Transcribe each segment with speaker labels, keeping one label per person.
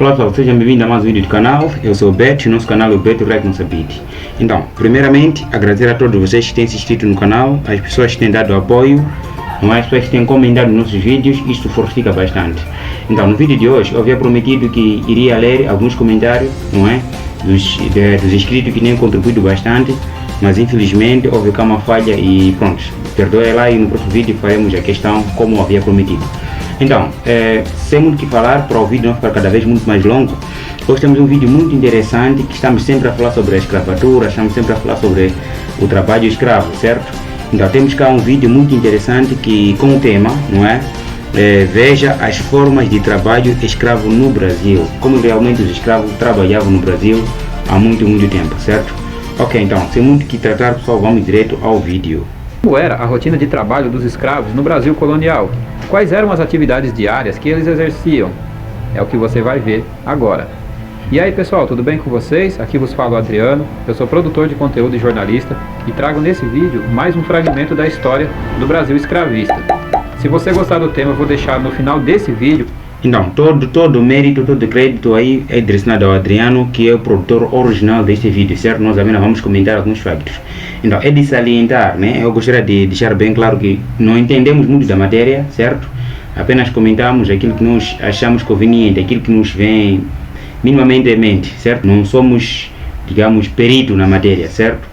Speaker 1: Olá pessoal, sejam bem-vindos a mais um vídeo do canal. Eu sou o Beto e nosso canal é o Beto Rec Moçambique. Então, primeiramente, agradecer a todos vocês que têm se inscrito no canal, as pessoas que têm dado apoio, as pessoas que têm comentado nossos vídeos, isto fortifica bastante. Então, no vídeo de hoje, eu havia prometido que iria ler alguns comentários, dos inscritos que têm contribuído bastante, mas infelizmente houve uma falha e pronto, perdoe lá, e no próximo vídeo faremos a questão como havia prometido. Então, sem muito o que falar, para o vídeo não ficar cada vez muito mais longo, hoje temos um vídeo muito interessante que estamos sempre a falar sobre a escravatura, estamos sempre a falar sobre o trabalho escravo, certo? Então temos cá um vídeo muito interessante que com o tema, veja as formas de trabalho escravo no Brasil, como realmente os escravos trabalhavam no Brasil há muito tempo, certo? Ok, então, sem muito o que tratar, pessoal, vamos direto ao vídeo.
Speaker 2: Como era a rotina de trabalho dos escravos no Brasil colonial? Quais eram as atividades diárias que eles exerciam? É o que você vai ver agora. E aí pessoal, tudo bem com vocês? Aqui vos fala o Adriano, eu sou produtor de conteúdo e jornalista e trago nesse vídeo mais um fragmento da história do Brasil escravista. Se você gostar do tema, eu vou deixar no final desse vídeo.
Speaker 1: Então, todo o mérito, todo o crédito aí é direcionado ao Adriano, que é o produtor original deste vídeo, certo? Nós apenas vamos comentar alguns factos. Então, é de salientar, eu gostaria de deixar bem claro que não entendemos muito da matéria, certo? Apenas comentamos aquilo que nós achamos conveniente, aquilo que nos vem minimamente em mente, certo? Não somos, digamos, perito na matéria, certo?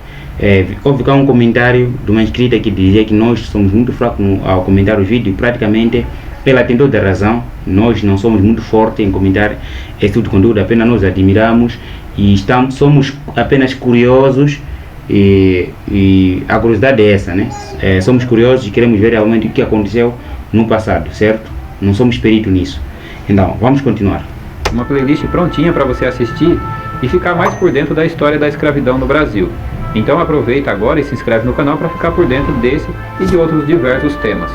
Speaker 1: Houve cá um comentário de uma inscrita que dizia que nós somos muito fracos ao comentar os vídeos, praticamente ela tem toda a razão. Nós não somos muito fortes em comentar esse tipo de conteúdo, apenas nós admiramos e somos apenas curiosos e a curiosidade é essa, somos curiosos e queremos ver realmente o que aconteceu no passado, certo? Não somos peritos nisso. Então, vamos continuar.
Speaker 2: Uma playlist prontinha para você assistir e ficar mais por dentro da história da escravidão no Brasil. Então aproveita agora e se inscreve no canal para ficar por dentro desse e de outros diversos temas.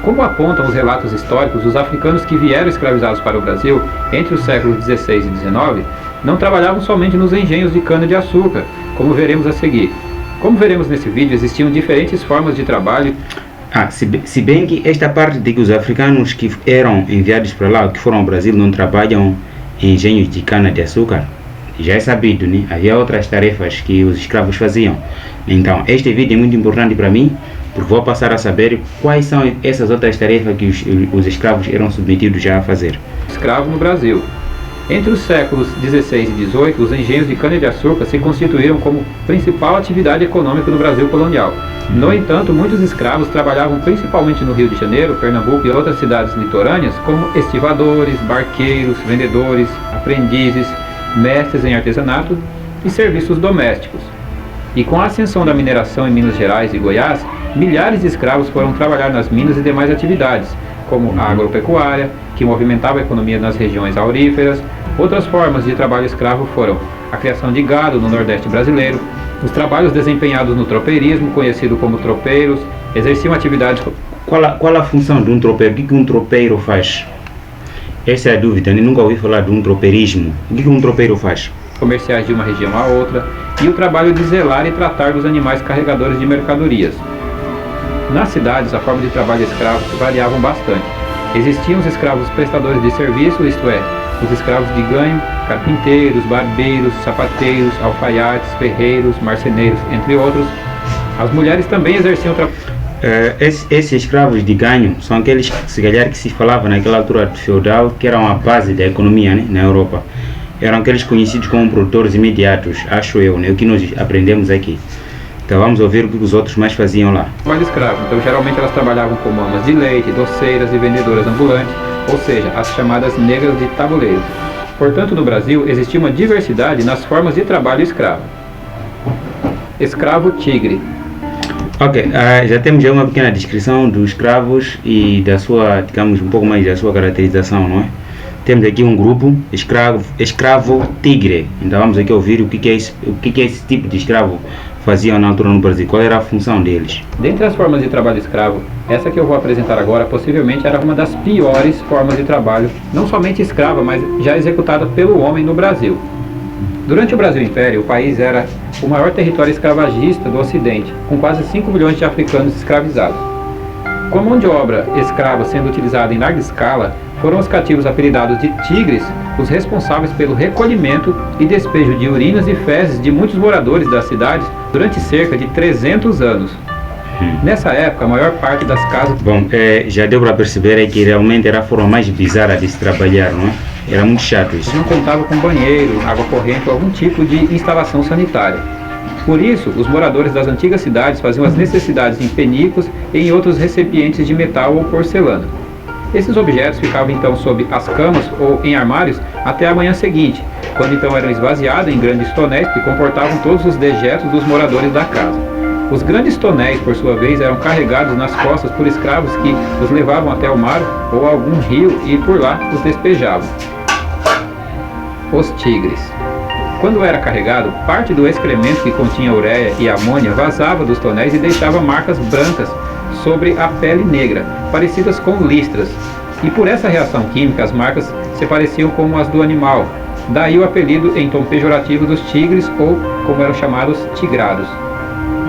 Speaker 2: Como apontam os relatos históricos, os africanos que vieram escravizados para o Brasil entre os séculos XVI e XIX não trabalhavam somente nos engenhos de cana-de-açúcar, como veremos a seguir. Como veremos nesse vídeo, existiam diferentes formas de trabalho.
Speaker 1: Se bem que esta parte de que os africanos que eram enviados para lá, que foram ao Brasil, não trabalham em engenhos de cana-de-açúcar, já é sabido, Havia outras tarefas que os escravos faziam. Então, este vídeo é muito importante para mim, porque vou passar a saber quais são essas outras tarefas que os escravos eram submetidos já a fazer.
Speaker 2: Escravo no Brasil. Entre os séculos XVI e XVIII, os engenhos de cana-de-açúcar se constituíram como principal atividade econômica no Brasil colonial. No entanto, muitos escravos trabalhavam principalmente no Rio de Janeiro, Pernambuco e outras cidades litorâneas como estivadores, barqueiros, vendedores, aprendizes, mestres em artesanato e serviços domésticos. E com a ascensão da mineração em Minas Gerais e Goiás, milhares de escravos foram trabalhar nas minas e demais atividades, como a agropecuária, que movimentava a economia nas regiões auríferas. Outras formas de trabalho escravo foram a criação de gado no Nordeste brasileiro, os trabalhos desempenhados no tropeirismo, conhecido como tropeiros, exerciam atividades...
Speaker 1: Qual a função de um tropeiro? O que um tropeiro faz? Essa é a dúvida, eu nunca ouvi falar de um tropeirismo. O que um tropeiro faz?
Speaker 2: Comerciais de uma região a outra, e o trabalho de zelar e tratar dos animais carregadores de mercadorias. Nas cidades, a forma de trabalho escravo variavam bastante. Existiam os escravos prestadores de serviço, isto é, os escravos de ganho, carpinteiros, barbeiros, sapateiros, alfaiates, ferreiros, marceneiros, entre outros. As mulheres também exerciam trabalho.
Speaker 1: Esses escravos de ganho são aqueles que se calhar que se falava naquela altura feudal, que eram a base da economia, na Europa. Eram aqueles conhecidos como produtores imediatos, acho eu, o que nós aprendemos aqui. Então vamos ouvir o que os outros mais faziam lá.
Speaker 2: Trabalho escravo, então geralmente elas trabalhavam como amas de leite, doceiras e vendedoras ambulantes, ou seja, as chamadas negras de tabuleiro. Portanto, no Brasil existia uma diversidade nas formas de trabalho escravo. Escravo tigre.
Speaker 1: Ok, já temos já uma pequena descrição dos escravos e da sua, digamos, um pouco mais da sua caracterização, não é? Temos aqui um grupo, escravo tigre. Então vamos aqui ouvir o que é esse tipo de escravo faziam na altura no Brasil, qual era a função deles.
Speaker 2: Dentre as formas de trabalho escravo, essa que eu vou apresentar agora possivelmente era uma das piores formas de trabalho, não somente escrava, mas já executada pelo homem no Brasil. Durante o Brasil Império, o país era o maior território escravagista do Ocidente, com quase 5 milhões de africanos escravizados. Com a mão de obra escrava sendo utilizada em larga escala, Foram os cativos apelidados de tigres os responsáveis pelo recolhimento e despejo de urinas e fezes de muitos moradores das cidades durante cerca de 300 anos. Nessa época, a maior parte das casas...
Speaker 1: Bom, já deu para perceber que realmente era a forma mais bizarra de se trabalhar, não é? Era muito chato isso.
Speaker 2: não contavam com banheiro, água corrente ou algum tipo de instalação sanitária. Por isso, os moradores das antigas cidades faziam as necessidades em penicos e em outros recipientes de metal ou porcelana. Esses objetos ficavam então sob as camas ou em armários até a manhã seguinte, quando então eram esvaziados em grandes tonéis que comportavam todos os dejetos dos moradores da casa. Os grandes tonéis, por sua vez, eram carregados nas costas por escravos que os levavam até o mar ou algum rio e por lá os despejavam. Os tigres. Quando era carregado, parte do excremento que continha ureia e amônia vazava dos tonéis e deixava marcas brancas sobre a pele negra, parecidas com listras. E por essa reação química, as marcas se pareciam com as do animal. Daí o apelido em tom pejorativo dos tigres, ou como eram chamados, tigrados.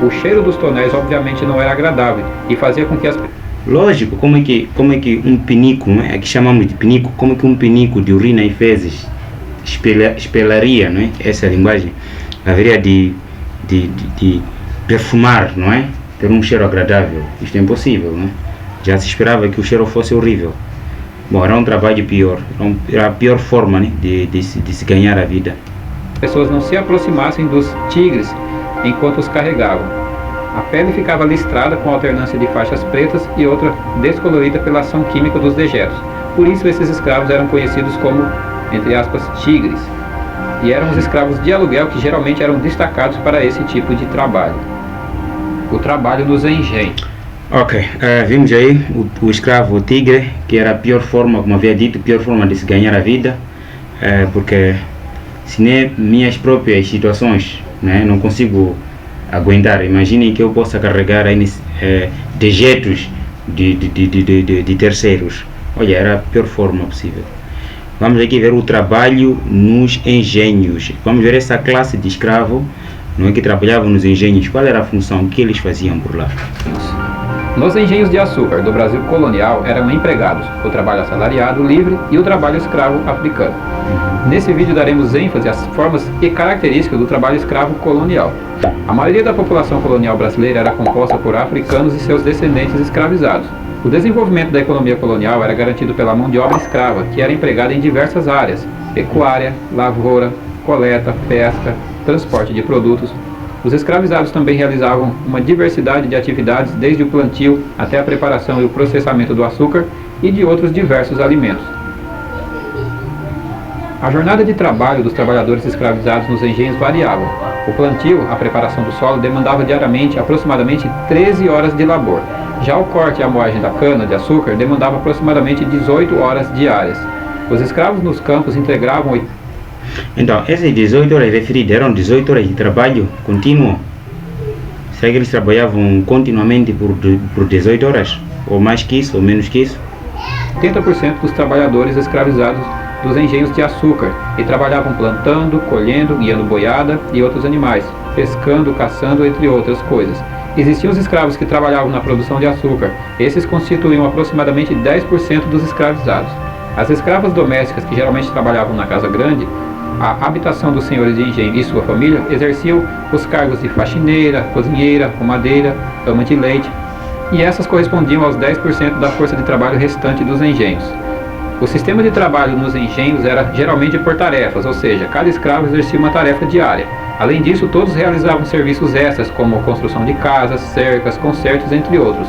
Speaker 2: O cheiro dos tonéis obviamente não era agradável e fazia com que as...
Speaker 1: Lógico, como é que um penico, não é? Aqui chamamos de penico, como é que um penico de urina e fezes espelharia, não é? Essa linguagem haveria de perfumar, não é? Ter um cheiro agradável. Isto é impossível, não é? Já se esperava que o cheiro fosse horrível. Bom, era um trabalho pior, era a pior forma, né, de se ganhar a vida.
Speaker 2: As pessoas não se aproximassem dos tigres enquanto os carregavam. A pele ficava listrada com alternância de faixas pretas e outra descolorida pela ação química dos dejetos. Por isso esses escravos eram conhecidos como, entre aspas, tigres. E eram os escravos de aluguel que geralmente eram destacados para esse tipo de trabalho. O trabalho nos engenhos.
Speaker 1: Ok, vimos aí o escravo, o tigre, que era a pior forma, como havia dito, a pior forma de se ganhar a vida, porque se nem minhas próprias situações, né, não consigo aguentar. Imaginem que eu possa carregar aí, dejetos de terceiros. Olha, era a pior forma possível. Vamos aqui ver o trabalho nos engenhos. Vamos ver essa classe de escravo, não é, que trabalhavam nos engenhos. Qual era a função que eles faziam por lá?
Speaker 2: Nos engenhos de açúcar do Brasil colonial eram empregados o trabalho assalariado livre e o trabalho escravo africano. Nesse vídeo daremos ênfase às formas e características do trabalho escravo colonial. A maioria da população colonial brasileira era composta por africanos e seus descendentes escravizados. O desenvolvimento da economia colonial era garantido pela mão de obra escrava, que era empregada em diversas áreas: pecuária, lavoura, coleta, pesca, transporte de produtos. Os escravizados também realizavam uma diversidade de atividades, desde o plantio até a preparação e o processamento do açúcar e de outros diversos alimentos. A jornada de trabalho dos trabalhadores escravizados nos engenhos variava. O plantio, a preparação do solo, demandava diariamente aproximadamente 13 horas de labor. Já o corte e a moagem da cana de açúcar demandava aproximadamente 18 horas diárias. Os escravos nos campos integravam...
Speaker 1: Então, essas 18 horas referidas eram 18 horas de trabalho contínuo? Será que eles trabalhavam continuamente por 18 horas? Ou mais que isso, ou menos que isso?
Speaker 2: 80% dos trabalhadores escravizados dos engenhos de açúcar e trabalhavam plantando, colhendo, guiando boiada e outros animais, pescando, caçando, entre outras coisas. Existiam os escravos que trabalhavam na produção de açúcar. Esses constituíam aproximadamente 10% dos escravizados. As escravas domésticas, que geralmente trabalhavam na casa grande, a habitação dos senhores de engenho e sua família, exerciam os cargos de faxineira, cozinheira, comadeira, ama de leite, e essas correspondiam aos 10% da força de trabalho restante dos engenhos. O sistema de trabalho nos engenhos era geralmente por tarefas, ou seja, cada escravo exercia uma tarefa diária. Além disso, todos realizavam serviços extras, como construção de casas, cercas, consertos, entre outros.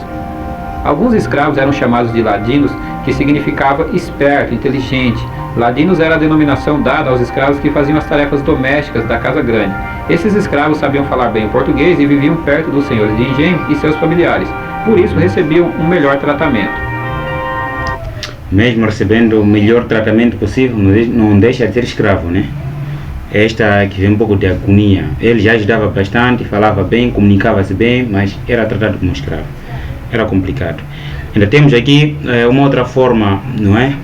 Speaker 2: Alguns escravos eram chamados de ladinos, que significava esperto, inteligente. Ladinos era a denominação dada aos escravos que faziam as tarefas domésticas da casa grande. Esses escravos sabiam falar bem o português e viviam perto dos senhores de engenho e seus familiares. Por isso recebiam um melhor tratamento.
Speaker 1: Mesmo recebendo o melhor tratamento possível, não deixa de ser escravo, né? Esta que vem um pouco de agonia. Ele já ajudava bastante, falava bem, comunicava-se bem, mas era tratado como escravo. Era complicado. Ainda temos aqui uma outra forma, não é?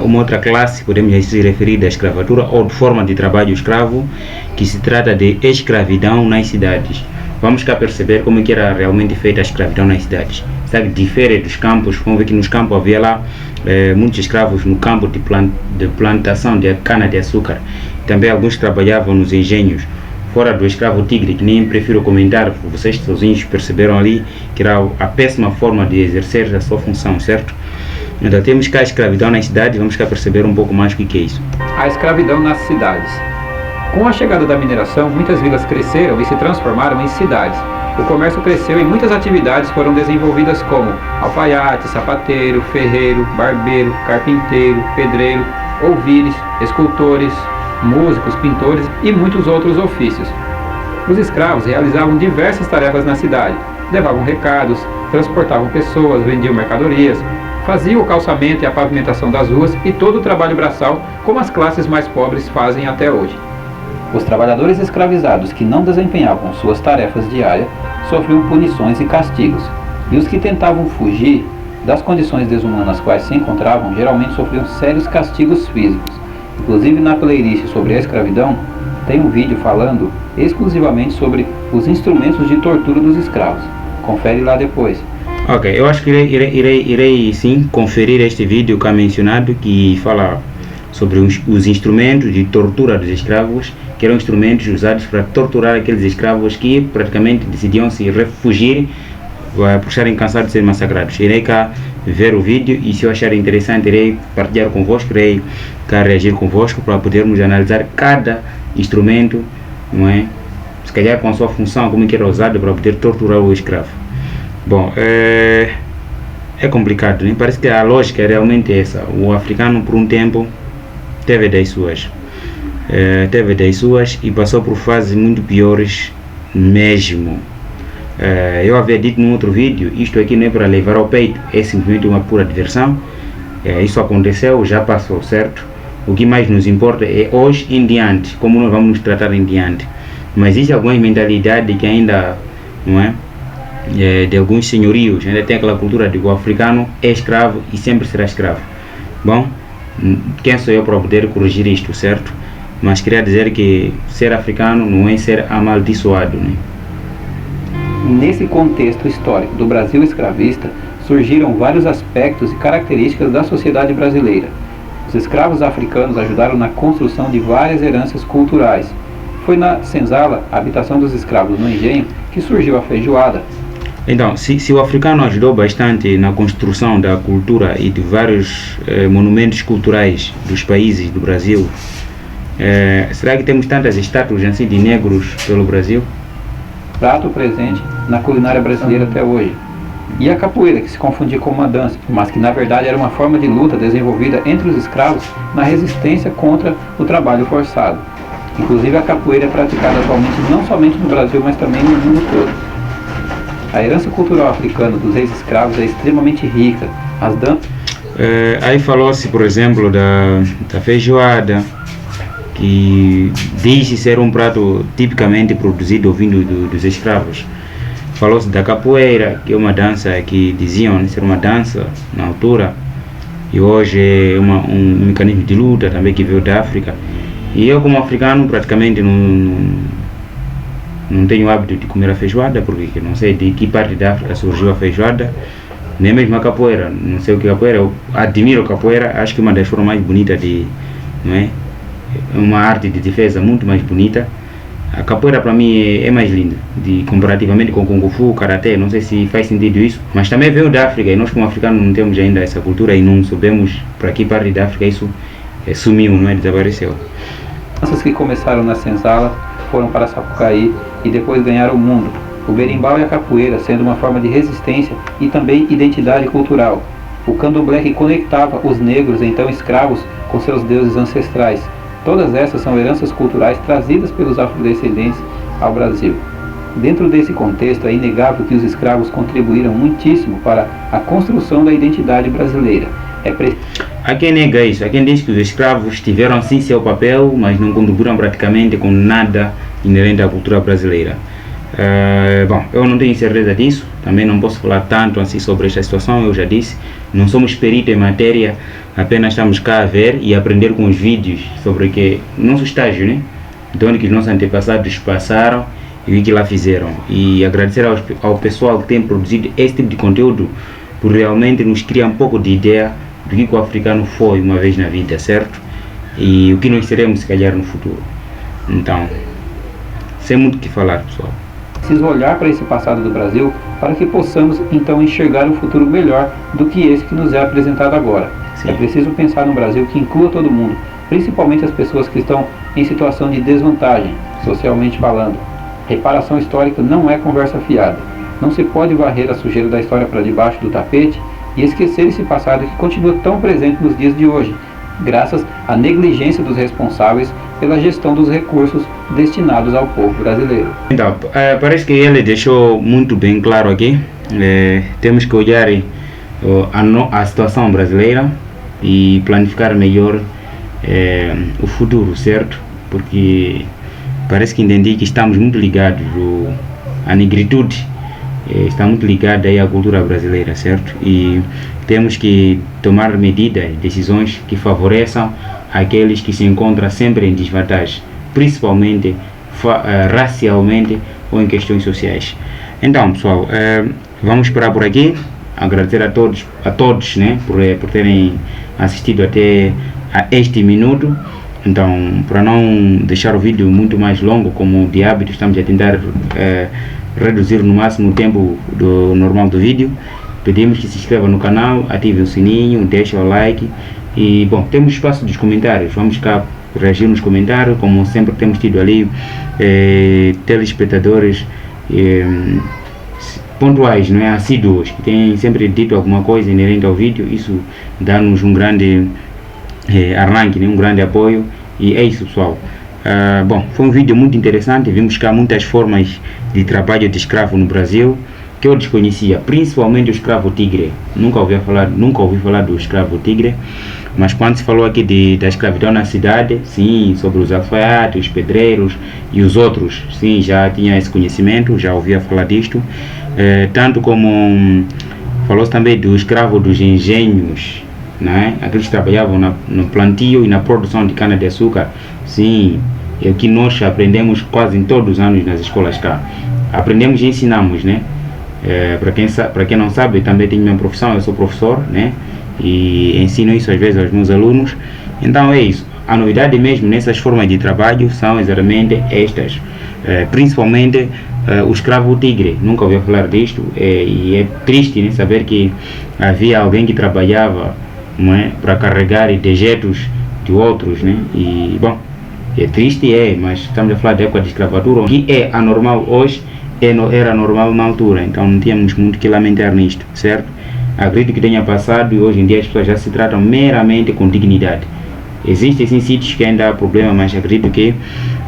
Speaker 1: Uma outra classe, podemos se referir à escravatura ou de forma de trabalho escravo, que se trata de escravidão nas cidades. vamos cá perceber como que era realmente feita a escravidão nas cidades. Sabe, difere dos campos. Vamos ver que nos campos havia lá muitos escravos no campo de plantação de cana-de-açúcar. Também alguns trabalhavam nos engenhos. Fora do escravo tigre, que nem prefiro comentar, vocês sozinhos perceberam ali que era a péssima forma de exercer a sua função, certo? Então temos cá a escravidão nas cidades, vamos cá perceber um pouco mais o que é isso.
Speaker 2: A escravidão nas cidades. Com a chegada da mineração, muitas vilas cresceram e se transformaram em cidades. O comércio cresceu e muitas atividades foram desenvolvidas como alfaiate, sapateiro, ferreiro, barbeiro, carpinteiro, pedreiro, ouvires, escultores, músicos, pintores e muitos outros ofícios. Os escravos realizavam diversas tarefas na cidade, levavam recados, transportavam pessoas, vendiam mercadorias, faziam o calçamento e a pavimentação das ruas e todo o trabalho braçal, como as classes mais pobres fazem até hoje. Os trabalhadores escravizados que não desempenhavam suas tarefas diárias sofriam punições e castigos, e os que tentavam fugir das condições desumanas nas quais se encontravam geralmente sofriam sérios castigos físicos. Inclusive na playlist sobre a escravidão tem um vídeo falando exclusivamente sobre os instrumentos de tortura dos escravos. Confere lá depois.
Speaker 1: Ok, eu acho que irei sim conferir este vídeo que é mencionado, que fala sobre os instrumentos de tortura dos escravos, que eram instrumentos usados para torturar aqueles escravos que praticamente decidiam se refugiar por estarem cansados de ser massacrados. Irei cá ver o vídeo e se eu achar interessante irei partilhar convosco, irei cá reagir convosco para podermos analisar cada instrumento, não é? Se calhar com a sua função, como que era usado para poder torturar o escravo. Bom, é complicado, né? Parece que a lógica é realmente essa. O africano por um tempo teve das suas. E passou por fases muito piores mesmo. Eu havia dito num outro vídeo, isto aqui não é para levar ao peito, é simplesmente uma pura diversão. Isso aconteceu, já passou, certo? O que mais nos importa é hoje em diante, como nós vamos nos tratar em diante. Mas existe alguma mentalidade que ainda, não é? De alguns senhorios, ainda tem aquela cultura de que o africano é escravo e sempre será escravo. Bom, quem sou eu para poder corrigir isto, certo? Mas queria dizer que ser africano não é ser amaldiçoado, né?
Speaker 2: Nesse contexto histórico do Brasil escravista, surgiram vários aspectos e características da sociedade brasileira. Os escravos africanos ajudaram na construção de várias heranças culturais. Foi na senzala, a habitação dos escravos no engenho, que surgiu a feijoada.
Speaker 1: Então, se o africano ajudou bastante na construção da cultura e de vários monumentos culturais dos países do Brasil, será que temos tantas estátuas assim de negros pelo Brasil?
Speaker 2: Prato presente na culinária brasileira até hoje. E a capoeira, que se confundia com uma dança, mas que na verdade era uma forma de luta desenvolvida entre os escravos na resistência contra o trabalho forçado. Inclusive a capoeira é praticada atualmente não somente no Brasil, mas também no mundo todo. A herança cultural africana dos ex-escravos é extremamente rica. As danças...
Speaker 1: Aí falou-se, por exemplo, da feijoada, que diz ser um prato tipicamente produzido vindo dos escravos. Falou-se da capoeira, que é uma dança que diziam ser uma dança na altura, e hoje é um mecanismo de luta também que veio da África. E eu, como africano, praticamente não tenho o hábito de comer a feijoada, porque não sei de que parte da África surgiu a feijoada, nem mesmo a capoeira. Não sei o que é capoeira. Eu admiro a capoeira, acho que é uma das formas mais bonitas não é? É uma arte de defesa muito mais bonita. A capoeira para mim é mais linda, comparativamente com Kung Fu, Karatê. Não sei se faz sentido isso, mas também veio da África e nós como africanos não temos ainda essa cultura e não sabemos para que parte da África isso sumiu, não é? Desapareceu.
Speaker 2: As que começaram na senzala foram para Sapucaí e depois ganharam o mundo. O berimbau e a capoeira sendo uma forma de resistência e também identidade cultural. O candomblé que conectava os negros, então escravos, com seus deuses ancestrais. Todas essas são heranças culturais trazidas pelos afrodescendentes ao Brasil. Dentro desse contexto, é inegável que os escravos contribuíram muitíssimo para a construção da identidade brasileira.
Speaker 1: Há quem nega isso, há quem diz que os escravos tiveram sim seu papel, mas não contribuíram praticamente com nada inerente à cultura brasileira. Bom, eu não tenho certeza disso, também não posso falar tanto assim sobre esta situação, eu já disse, não somos peritos em matéria, apenas estamos cá a ver e aprender com os vídeos sobre que nosso estágio, né? De onde que os nossos antepassados passaram e o que lá fizeram. E agradecer ao pessoal que tem produzido esse tipo de conteúdo, por realmente nos criar um pouco de ideia do que o africano foi uma vez na vida, certo? E o que nós seremos, se calhar, no futuro. Então, sem muito o que falar, pessoal.
Speaker 2: Preciso olhar para esse passado do Brasil para que possamos então enxergar um futuro melhor do que esse que nos é apresentado agora.
Speaker 1: Sim.
Speaker 2: É preciso pensar num Brasil que inclua todo mundo, principalmente as pessoas que estão em situação de desvantagem, socialmente falando. Reparação histórica não é conversa fiada. Não se pode varrer a sujeira da história para debaixo do tapete e esquecer esse passado que continua tão presente nos dias de hoje, graças à negligência dos responsáveis pela gestão dos recursos destinados ao povo brasileiro.
Speaker 1: Então, parece que ele deixou muito bem claro aqui. Temos que olhar a situação brasileira e planificar melhor o futuro, certo? Porque parece que entendi que estamos muito ligados à negritude, está muito ligada aí à cultura brasileira, certo? E temos que tomar medidas, decisões que favoreçam aqueles que se encontram sempre em desvantagem, principalmente racialmente ou em questões sociais. Então, pessoal, vamos parar por aqui. Agradecer a todos, né, por terem assistido até a este minuto. Então, para não deixar o vídeo muito mais longo, como de hábito, estamos a tentar reduzir no máximo o tempo normal do vídeo. Pedimos que se inscreva no canal, ative o sininho, deixe o like. E, bom, temos espaço dos comentários. Vamos cá reagir nos comentários, como sempre temos tido ali telespectadores pontuais, não é, assíduos, que têm sempre dito alguma coisa inerente ao vídeo. Isso dá-nos um grande arranque, né, um grande apoio. E é isso, pessoal. Bom, foi um vídeo muito interessante. Vimos cá muitas formas de trabalho de escravo no Brasil que eu desconhecia, principalmente o escravo tigre. Nunca ouvi falar do escravo tigre, mas quando se falou aqui da escravidão na cidade, sim, sobre os alfaiates, os pedreiros e os outros, sim, já tinha esse conhecimento, já ouvia falar disto. Tanto como falou-se também do escravo dos engenhos, né? Aqueles que trabalhavam no plantio e na produção de cana-de-açúcar. Sim, é o que nós aprendemos quase em todos os anos nas escolas cá. Aprendemos e ensinamos, né? Para quem não sabe, também tenho minha profissão, eu sou professor, né? E ensino isso às vezes aos meus alunos. Então é isso. A novidade mesmo nessas formas de trabalho são exatamente estas. Principalmente o escravo tigre. Nunca ouvi falar disto. E é triste, né, saber que havia alguém que trabalhava, não é, para carregar dejetos de outros, né? E, bom, é triste, mas estamos a falar da época de escravatura, que é anormal hoje, era normal na altura. Então não tínhamos muito que lamentar nisto, certo? Acredito que tenha passado e hoje em dia as pessoas já se tratam meramente com dignidade. Existem sim sítios que ainda há problema, mas acredito que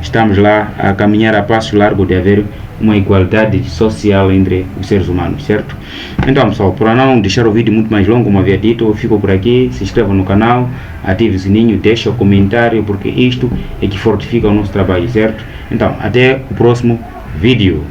Speaker 1: estamos lá a caminhar a passo largo de haver uma igualdade social entre os seres humanos, certo? Então, pessoal, para não deixar o vídeo muito mais longo, como havia dito, eu fico por aqui. Se inscreva no canal, ative o sininho, deixe o comentário, porque isto é que fortifica o nosso trabalho, certo? Então, até o próximo vídeo.